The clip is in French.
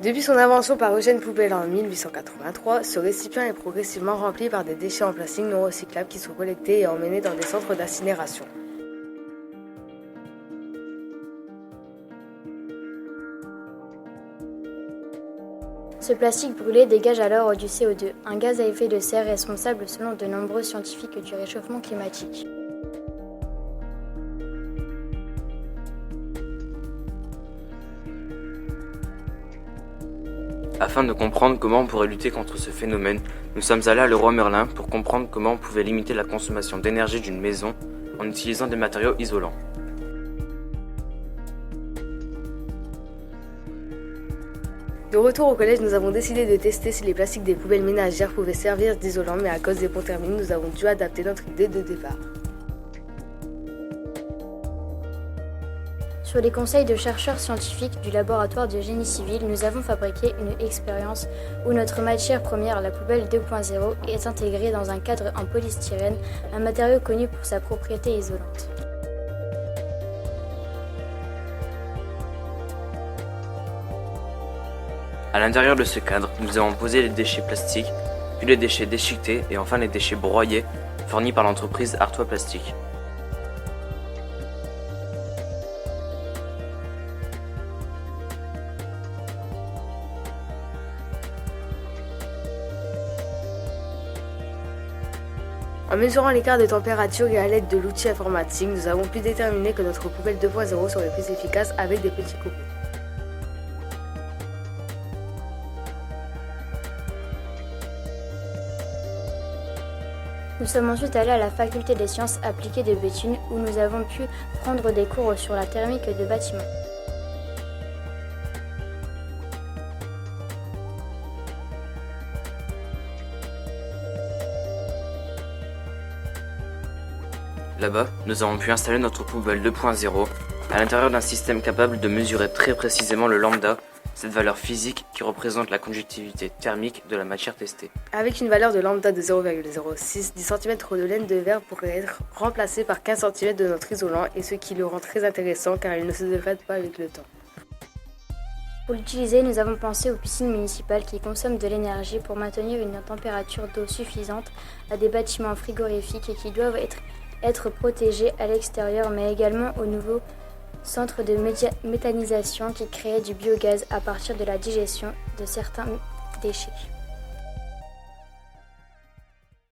Depuis son invention par Eugène Poubelle en 1883, ce récipient est progressivement rempli par des déchets en plastique non recyclables qui sont collectés et emmenés dans des centres d'incinération. Ce plastique brûlé dégage alors du CO2, un gaz à effet de serre responsable selon de nombreux scientifiques du réchauffement climatique. Afin de comprendre comment on pourrait lutter contre ce phénomène, nous sommes allés à Leroy Merlin pour comprendre comment on pouvait limiter la consommation d'énergie d'une maison en utilisant des matériaux isolants. De retour au collège, nous avons décidé de tester si les plastiques des poubelles ménagères pouvaient servir d'isolant, mais à cause des ponts thermiques, nous avons dû adapter notre idée de départ. Sur les conseils de chercheurs scientifiques du laboratoire de génie civil, nous avons fabriqué une expérience où notre matière première, la poubelle 2.0, est intégrée dans un cadre en polystyrène, un matériau connu pour sa propriété isolante. À l'intérieur de ce cadre, nous avons posé les déchets plastiques, puis les déchets déchiquetés et enfin les déchets broyés fournis par l'entreprise Artois Plastique. En mesurant l'écart de température et à l'aide de l'outil informatique, nous avons pu déterminer que notre poubelle 2.0 serait plus efficace avec des petits copeaux. Nous sommes ensuite allés à la faculté des sciences appliquées de Béthune où nous avons pu prendre des cours sur la thermique de bâtiments. Là-bas, nous avons pu installer notre poubelle 2.0 à l'intérieur d'un système capable de mesurer très précisément le lambda, cette valeur physique qui représente la conductivité thermique de la matière testée. Avec une valeur de lambda de 0,06, 10 cm de laine de verre pourrait être remplacé par 15 cm de notre isolant, et ce qui le rend très intéressant car il ne se dégrade pas avec le temps. Pour l'utiliser, nous avons pensé aux piscines municipales qui consomment de l'énergie pour maintenir une température d'eau suffisante à des bâtiments frigorifiques et qui doivent être protégés à l'extérieur, mais également au nouveau centre de méthanisation qui crée du biogaz à partir de la digestion de certains déchets.